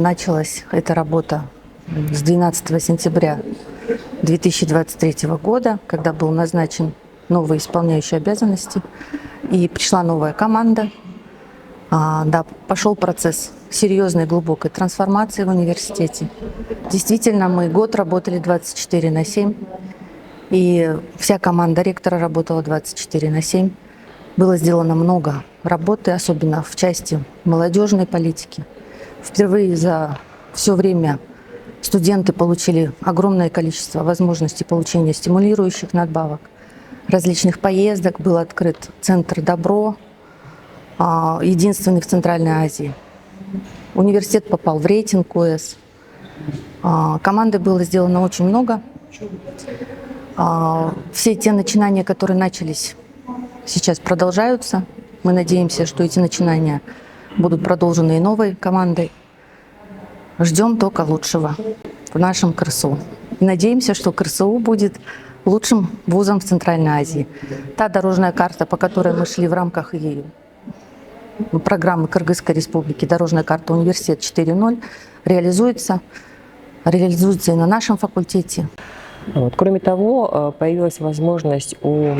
Началась эта работа с 12 сентября 2023 года, когда был назначен новый исполняющий обязанности, и пришла новая команда. Да, пошел процесс серьезной глубокой трансформации в университете. Действительно, мы год работали 24/7, и вся команда ректора работала 24/7. Было сделано много работы, особенно в части молодежной политики. Впервые за все время студенты получили огромное количество возможностей получения стимулирующих надбавок, различных поездок. Был открыт центр «Добро», единственный в Центральной Азии. Университет попал в рейтинг ОЭС. Команды было сделано очень много. Все те начинания, которые начались, сейчас продолжаются. Мы надеемся, что эти начинания будут продолжены и новой командой. Ждем только лучшего в нашем КРСУ. И надеемся, что КРСУ будет лучшим вузом в Центральной Азии. Та дорожная карта, по которой мы шли в рамках программы Кыргызской Республики «Дорожная карта Университет 4.0», реализуется и на нашем факультете. Кроме того, появилась возможность у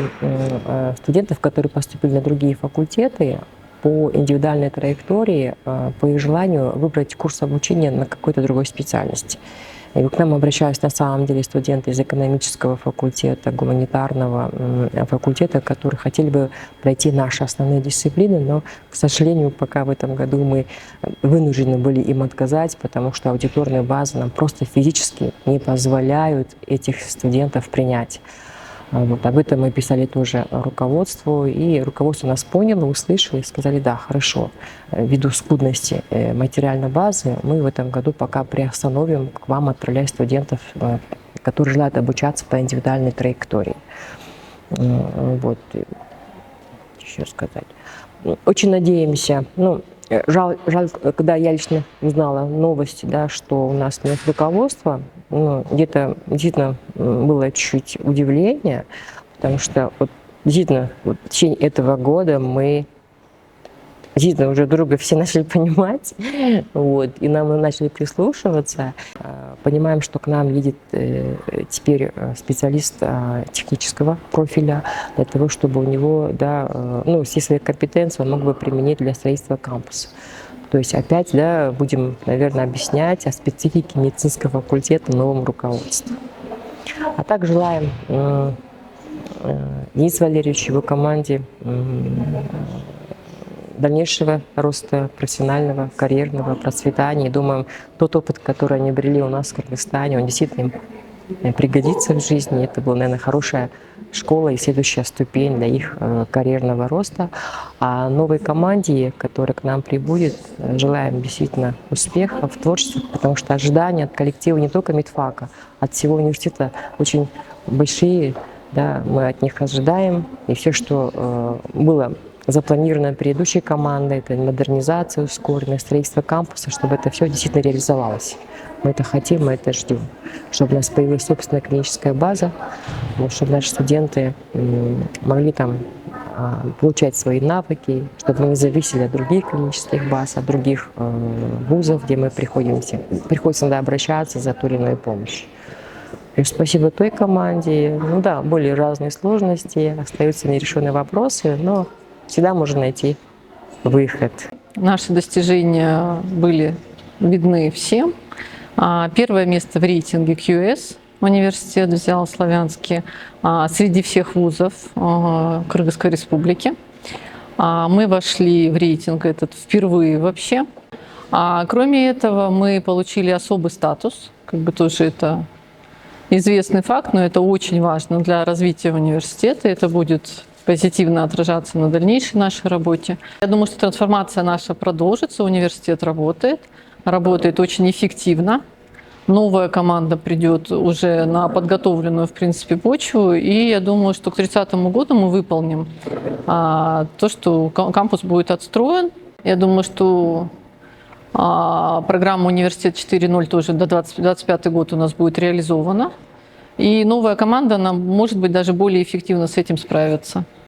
студентов, которые поступили на другие факультеты, по индивидуальной траектории, по их желанию выбрать курс обучения на какой-то другой специальности. И к нам обращались на самом деле студенты из экономического факультета, гуманитарного факультета, которые хотели бы пройти наши основные дисциплины, но, к сожалению, пока в этом году мы вынуждены были им отказать, потому что аудиторные базы нам просто физически не позволяют этих студентов принять. Об этом мы писали тоже руководству, и руководство нас поняло, услышало и сказали: да, хорошо, ввиду скудности материальной базы мы в этом году пока приостановим к вам отправлять студентов, которые желают обучаться по индивидуальной траектории. Еще сказать. Очень надеемся, жаль, когда я лично узнала новости, да, что у нас нет руководства, где-то действительно было чуть удивление, потому что действительно в течение этого года мы действительно уже друга все начали понимать, и нам начали прислушиваться. Понимаем, что к нам едет теперь специалист технического профиля для того, чтобы у него, все свои компетенции он мог бы применить для строительства кампуса. То есть опять, будем, наверное, объяснять о специфике медицинского факультета новому руководству. А так желаем Денису Валерьевичу и его команде дальнейшего роста профессионального, карьерного процветания. Думаем, тот опыт, который они обрели у нас в Кыргызстане, он действительно им пригодится в жизни. Это была, наверное, хорошая школа и следующая ступень для их карьерного роста. А новой команде, которая к нам прибудет, желаем действительно успеха в творчестве, потому что ожидания от коллектива не только медфака, от всего университета очень большие. Мы от них ожидаем. И все, что было запланировано предыдущей командой, это модернизация, ускоренное строительство кампуса, чтобы это все действительно реализовалось. Мы это хотим, мы это ждем. Чтобы у нас появилась собственная клиническая база, чтобы наши студенты могли там получать свои навыки, чтобы мы не зависели от других клинических баз, от других вузов, где мы приходится иногда обращаться за ту или иную помощь. И спасибо той команде. Более разные сложности, остаются нерешенные вопросы, но всегда можно найти выход. Наши достижения были видны всем. Первое место в рейтинге QS университет взял славянский среди всех вузов Кыргызской Республики. Мы вошли в рейтинг этот впервые вообще. Кроме этого, мы получили особый статус, тоже это известный факт, но это очень важно для развития университета. Это будет позитивно отражаться на дальнейшей нашей работе. Я думаю, что трансформация наша продолжится, университет работает очень эффективно. Новая команда придет уже на подготовленную, в принципе, почву, и я думаю, что к 30 году мы выполним то, что кампус будет отстроен. Я думаю, что программа «Университет 4.0» тоже до 2025 год у нас будет реализована. И новая команда, она, может быть, даже более эффективно с этим справится.